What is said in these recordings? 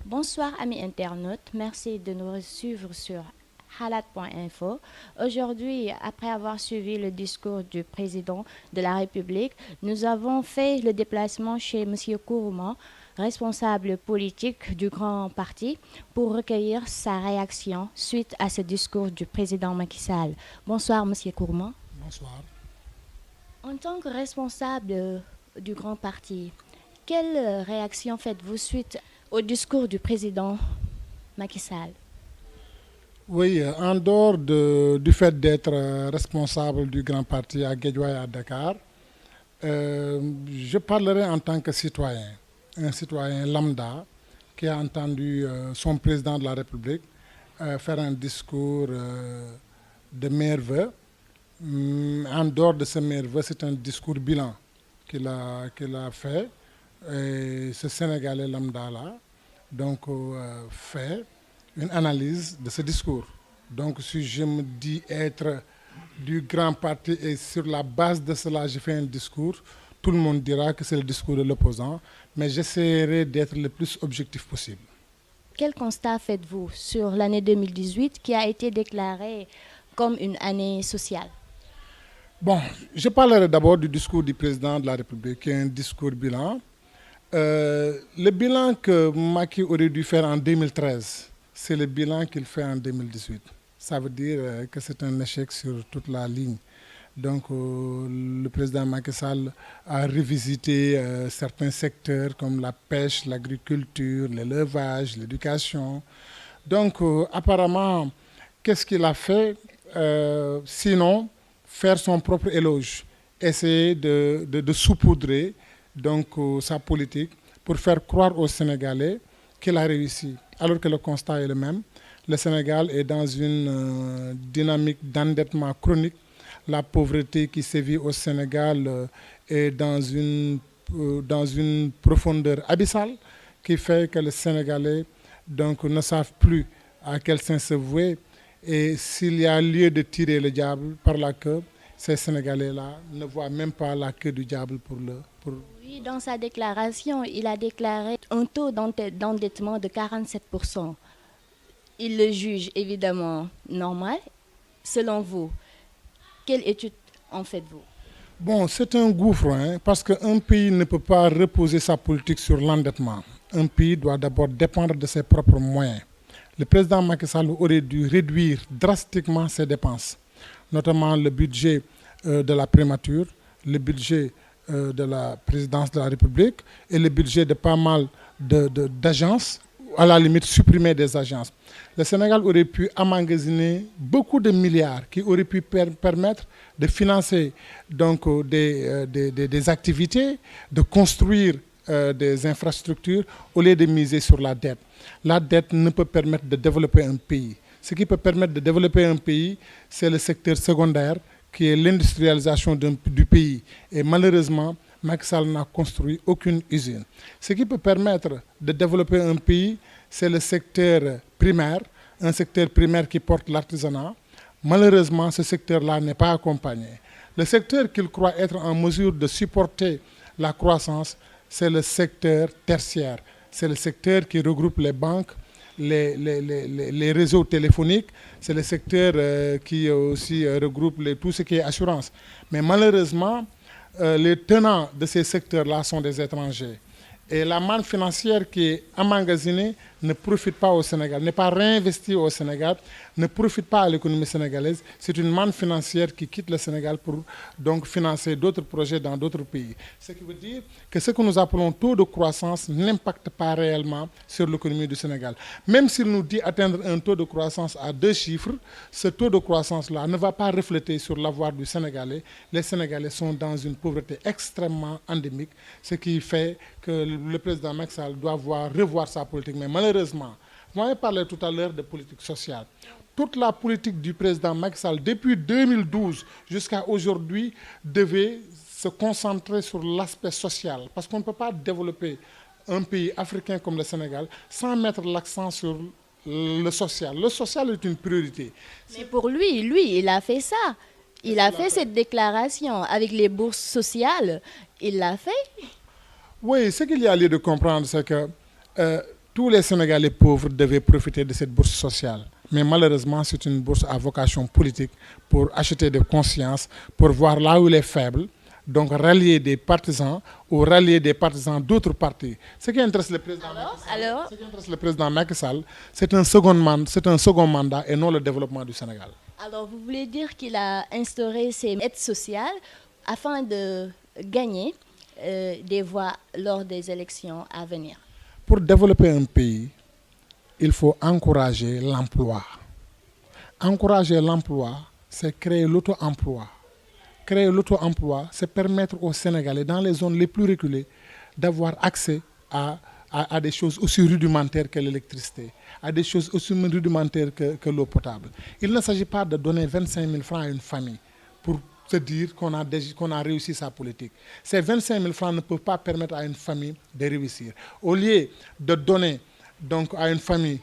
Bonsoir amis internautes, merci de nous suivre sur halat.info. Aujourd'hui, après avoir suivi le discours du président de la République, nous avons fait le déplacement chez M. Kourouma, responsable politique du grand parti, pour recueillir sa réaction suite à ce discours du président Macky Sall. Bonsoir M. Kourouma. Bonsoir. En tant que responsable du grand parti, quelle réaction faites-vous suite au discours du président Macky Sall? Oui, en dehors du fait d'être responsable du grand parti à Guédiawaye et à Dakar, je parlerai en tant que citoyen, un citoyen lambda qui a entendu son président de la République faire un discours de meilleurs vœux. En dehors de ce meilleurs vœux, c'est un discours bilan qu'il a fait. Et ce Sénégalais lambda-là, donc, fait une analyse de ce discours. Donc, si je me dis être du grand parti et sur la base de cela, j'ai fait un discours, tout le monde dira que c'est le discours de l'opposant, mais j'essaierai d'être le plus objectif possible. Quel constat faites-vous sur l'année 2018 qui a été déclarée comme une année sociale? Bon, je parlerai d'abord du discours du président de la République, qui est un discours bilan. Le bilan que Macky aurait dû faire en 2013, c'est le bilan qu'il fait en 2018. Ça veut dire que c'est un échec sur toute la ligne. Donc le président Macky Sall a revisité certains secteurs comme la pêche, l'agriculture, l'élevage, l'éducation. Donc apparemment, qu'est-ce qu'il a fait sinon faire son propre éloge, essayer de saupoudrer donc sa politique pour faire croire aux Sénégalais qu'il a réussi, alors que le constat est le même. Le Sénégal est dans une dynamique d'endettement chronique. La pauvreté qui sévit au Sénégal est dans une profondeur abyssale qui fait que les Sénégalais donc, ne savent plus à quel saint se vouer. Et s'il y a lieu de tirer le diable par la queue, ces Sénégalais-là ne voient même pas la queue du diable pour Oui, dans sa déclaration, il a déclaré un taux d'endettement de 47%. Il le juge évidemment normal. Selon vous, quelle étude en faites-vous? Bon, c'est un gouffre, parce qu'un pays ne peut pas reposer sa politique sur l'endettement. Un pays doit d'abord dépendre de ses propres moyens. Le président Macky Sall aurait dû réduire drastiquement ses dépenses, notamment le budget de la primature, le budget de la présidence de la République et le budget de pas mal d'agences, à la limite supprimer des agences. Le Sénégal aurait pu emmagasiner beaucoup de milliards qui auraient pu permettre de financer donc, des activités, de construire des infrastructures au lieu de miser sur la dette. La dette ne peut permettre de développer un pays. Ce qui peut permettre de développer un pays, c'est le secteur secondaire, qui est l'industrialisation du pays. Et malheureusement, Macky Sall n'a construit aucune usine. Ce qui peut permettre de développer un pays, c'est le secteur primaire, un secteur primaire qui porte l'artisanat. Malheureusement, ce secteur-là n'est pas accompagné. Le secteur qu'il croit être en mesure de supporter la croissance, c'est le secteur tertiaire. C'est le secteur qui regroupe les banques, les réseaux téléphoniques, c'est le secteur qui aussi regroupe tout ce qui est assurance. Mais malheureusement, les tenants de ces secteurs-là sont des étrangers. Et la manne financière qui est emmagasinée ne profite pas au Sénégal, n'est pas réinvestie au Sénégal, ne profite pas à l'économie sénégalaise. C'est une manne financière qui quitte le Sénégal pour donc financer d'autres projets dans d'autres pays. Ce qui veut dire que ce que nous appelons taux de croissance n'impacte pas réellement sur l'économie du Sénégal. Même s'il nous dit atteindre un taux de croissance à 2 chiffres, ce taux de croissance-là ne va pas refléter sur l'avoir du Sénégalais. Les Sénégalais sont dans une pauvreté extrêmement endémique, ce qui fait que le président Macky Sall doit revoir sa politique. Mais malheureusement, vous m'avez parlé tout à l'heure de politique sociale. Toute la politique du président Macky Sall, depuis 2012 jusqu'à aujourd'hui, devait se concentrer sur l'aspect social. Parce qu'on ne peut pas développer un pays africain comme le Sénégal sans mettre l'accent sur le social. Le social est une priorité. Mais pour lui, il a fait ça. Il a fait cette déclaration avec les bourses sociales. Il l'a fait. Oui, ce qu'il y a lieu de comprendre, c'est que tous les Sénégalais pauvres devaient profiter de cette bourse sociale. Mais malheureusement, c'est une bourse à vocation politique pour acheter de conscience, pour voir là où il est faible, donc rallier des partisans ou rallier des partisans d'autres partis. Ce qui intéresse le président Macky Sall, c'est un second mandat et non le développement du Sénégal. Alors, vous voulez dire qu'il a instauré ces aides sociales afin de gagner des voix lors des élections à venir? Pour développer un pays, il faut encourager l'emploi. Encourager l'emploi, c'est créer l'auto-emploi. Créer l'auto-emploi, c'est permettre aux Sénégalais, dans les zones les plus reculées, d'avoir accès à des choses aussi rudimentaires que l'électricité, à des choses aussi rudimentaires que l'eau potable. Il ne s'agit pas de donner 25 000 francs à une famille pour se dire qu'on a réussi sa politique. Ces 25 000 francs ne peuvent pas permettre à une famille de réussir. Au lieu de donner donc, à une famille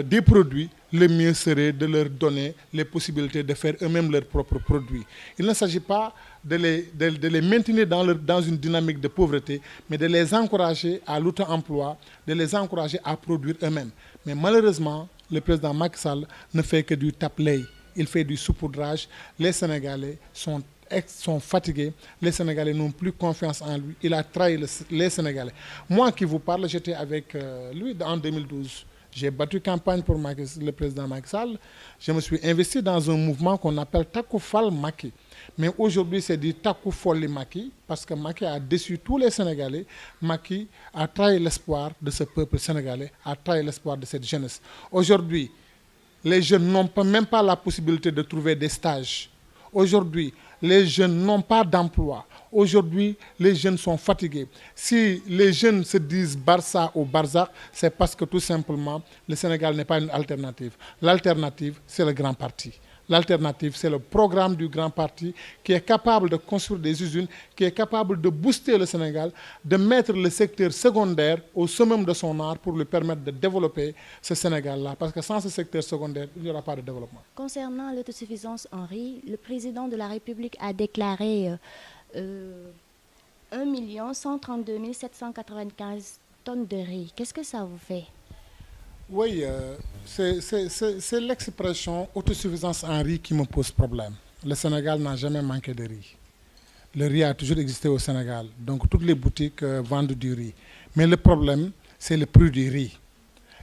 des produits, le mieux serait de leur donner les possibilités de faire eux-mêmes leurs propres produits. Il ne s'agit pas de les maintenir dans une dynamique de pauvreté, mais de les encourager à l'auto-emploi, de les encourager à produire eux-mêmes. Mais malheureusement, le président Macky Sall ne fait que du tape-lait. Il fait du saupoudrage. Les Sénégalais sont fatigués. Les Sénégalais n'ont plus confiance en lui. Il a trahi les Sénégalais. Moi qui vous parle, j'étais avec lui en 2012. J'ai battu campagne pour le président Macky Sall. Je me suis investi dans un mouvement qu'on appelle Taku Fall Macky. Mais aujourd'hui, c'est dit Taku Folli Macky parce que Macky a déçu tous les Sénégalais. Macky a trahi l'espoir de ce peuple sénégalais, a trahi l'espoir de cette jeunesse. Aujourd'hui, les jeunes n'ont même pas la possibilité de trouver des stages. Aujourd'hui, les jeunes n'ont pas d'emploi. Aujourd'hui, les jeunes sont fatigués. Si les jeunes se disent Barça ou Barzak, c'est parce que tout simplement, le Sénégal n'est pas une alternative. L'alternative, c'est le grand parti. L'alternative, c'est le programme du grand parti qui est capable de construire des usines, qui est capable de booster le Sénégal, de mettre le secteur secondaire au summum de son art pour lui permettre de développer ce Sénégal-là. Parce que sans ce secteur secondaire, il n'y aura pas de développement. Concernant l'autosuffisance en riz, le président de la République a déclaré 1 132 795 tonnes de riz. Qu'est-ce que ça vous fait? Oui, c'est l'expression autosuffisance en riz qui me pose problème. Le Sénégal n'a jamais manqué de riz. Le riz a toujours existé au Sénégal. Donc toutes les boutiques vendent du riz. Mais le problème, c'est le prix du riz.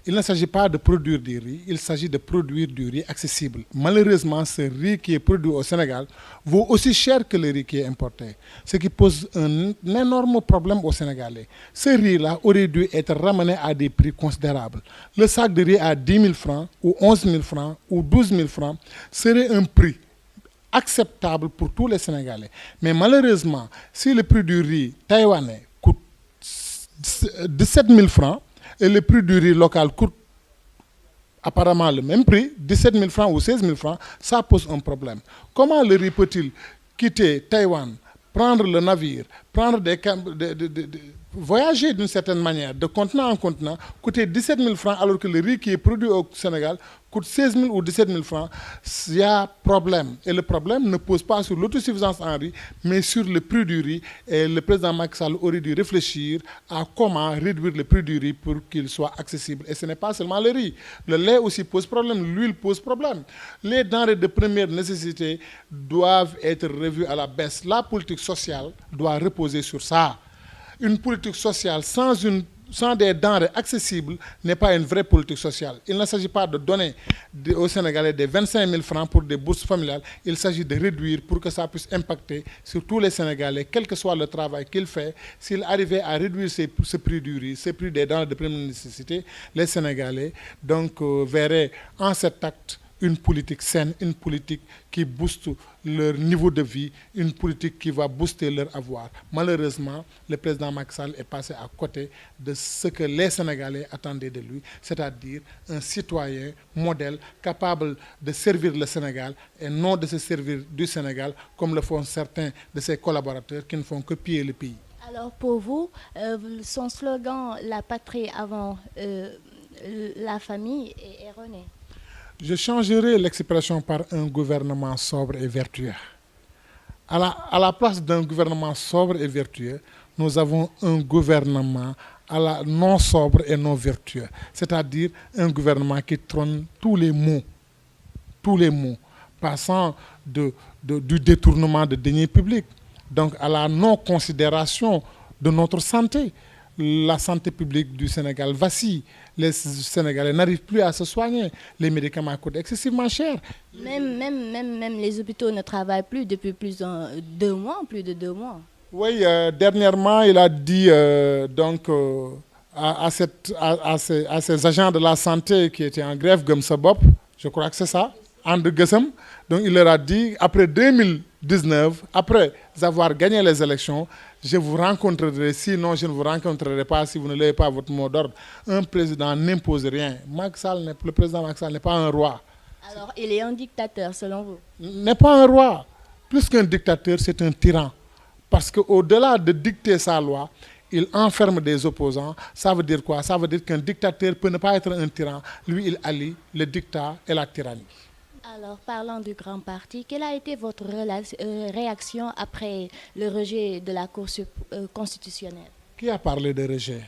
Il ne s'agit pas de produire du riz, il s'agit de produire du riz accessible. Malheureusement, ce riz qui est produit au Sénégal vaut aussi cher que le riz qui est importé, ce qui pose un énorme problème aux Sénégalais. Ce riz-là aurait dû être ramené à des prix considérables. Le sac de riz à 10 000 francs, ou 11 000 francs, ou 12 000 francs serait un prix acceptable pour tous les Sénégalais. Mais malheureusement, si le prix du riz taïwanais coûte 17 000 francs, et le prix du riz local coûte apparemment le même prix, 17 000 francs ou 16 000 francs, ça pose un problème. Comment le riz peut-il quitter Taïwan, prendre le navire, voyager d'une certaine manière, de continent en continent, coûter 17 000 francs alors que le riz qui est produit au Sénégal coûte 16 000 ou 17 000 francs, il y a problème. Et le problème ne pose pas sur l'autosuffisance en riz, mais sur le prix du riz. Et le président Macky Sall aurait dû réfléchir à comment réduire le prix du riz pour qu'il soit accessible. Et ce n'est pas seulement le riz. Le lait aussi pose problème, l'huile pose problème. Les denrées de première nécessité doivent être revues à la baisse. La politique sociale doit reposer sur ça. Une politique sociale sans des denrées accessibles n'est pas une vraie politique sociale. Il ne s'agit pas de donner aux Sénégalais des 25 000 francs pour des bourses familiales. Il s'agit de réduire pour que ça puisse impacter sur tous les Sénégalais, quel que soit le travail qu'il fait. S'il arrivait à réduire ce prix du riz, ce prix des denrées de première nécessité, les Sénégalais verraient en cet acte une politique saine, une politique qui booste leur niveau de vie, une politique qui va booster leur avoir. Malheureusement, le président Macky Sall est passé à côté de ce que les Sénégalais attendaient de lui, c'est-à-dire un citoyen modèle capable de servir le Sénégal et non de se servir du Sénégal comme le font certains de ses collaborateurs qui ne font que piller le pays. Alors pour vous, son slogan « La patrie avant la famille » est erroné. Je changerai l'expression par un gouvernement sobre et vertueux. À la place d'un gouvernement sobre et vertueux, nous avons un gouvernement à la non sobre et non vertueux, c'est-à-dire un gouvernement qui trône tous les maux, passant du détournement de deniers publics, donc à la non-considération de notre santé. La santé publique du Sénégal vacille. Les Sénégalais n'arrivent plus à se soigner. Les médicaments coûtent excessivement cher. Même les hôpitaux ne travaillent plus depuis plus de 2 mois, plus de 2 mois. Oui, dernièrement, il a dit à ces agents de la santé qui étaient en grève, Gumsabop, je crois que c'est ça, André Guessam, donc il leur a dit, après 2019, après avoir gagné les élections, je vous rencontrerai, sinon je ne vous rencontrerai pas si vous ne levez pas votre mot d'ordre. Un président n'impose rien. Le président Macky Sall n'est pas un roi. Alors, il est un dictateur, selon vous? N'est pas un roi. Plus qu'un dictateur, c'est un tyran. Parce qu'au-delà de dicter sa loi, il enferme des opposants. Ça veut dire quoi? Ça veut dire qu'un dictateur peut ne pas être un tyran. Lui, il allie le dictat et la tyrannie. Alors, parlant du grand parti, quelle a été votre réaction après le rejet de la Cour constitutionnelle? Qui a parlé de rejet?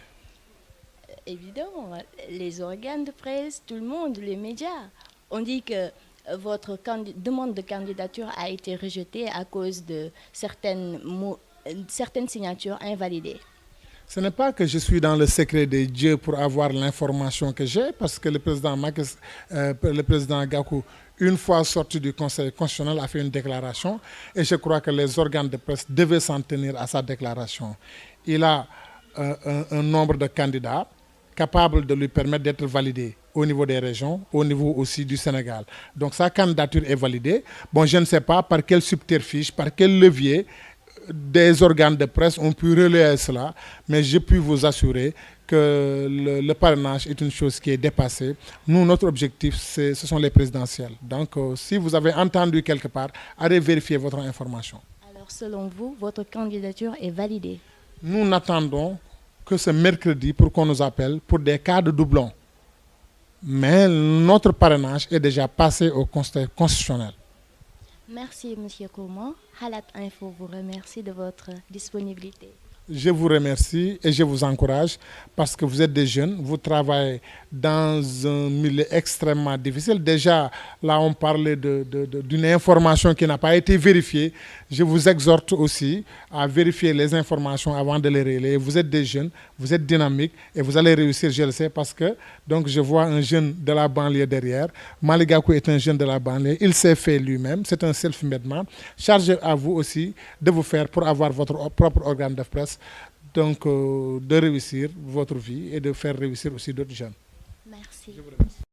Évidemment, les organes de presse, tout le monde, les médias. On dit que votre demande de candidature a été rejetée à cause de certaines signatures invalidées. Ce n'est pas que je suis dans le secret des dieux pour avoir l'information que j'ai, parce que le président Gakou, une fois sorti du Conseil constitutionnel, a fait une déclaration, et je crois que les organes de presse devaient s'en tenir à sa déclaration. Il a un nombre de candidats capables de lui permettre d'être validé au niveau des régions, au niveau aussi du Sénégal. Donc sa candidature est validée. Bon, je ne sais pas par quel subterfuge, par quel levier des organes de presse ont pu relayer cela, mais je puis vous assurer que le parrainage est une chose qui est dépassée. Nous, notre objectif, ce sont les présidentielles. Donc, si vous avez entendu quelque part, allez vérifier votre information. Alors, selon vous, votre candidature est validée? Nous n'attendons que ce mercredi pour qu'on nous appelle pour des cas de doublons. Mais notre parrainage est déjà passé au Conseil constitutionnel. Merci, M. Kouma. Halat Info vous remercie de votre disponibilité. Je vous remercie et je vous encourage parce que vous êtes des jeunes, vous travaillez dans un milieu extrêmement difficile. Déjà, là, on parlait d'une information qui n'a pas été vérifiée. Je vous exhorte aussi à vérifier les informations avant de les relayer. Vous êtes des jeunes, vous êtes dynamiques et vous allez réussir, je le sais, parce que donc, je vois un jeune de la banlieue derrière. Malick Gakou est un jeune de la banlieue. Il s'est fait lui-même. C'est un self-made man. Chargé à vous aussi de vous faire pour avoir votre propre organe de presse. Donc, de réussir votre vie et de faire réussir aussi d'autres jeunes. Merci.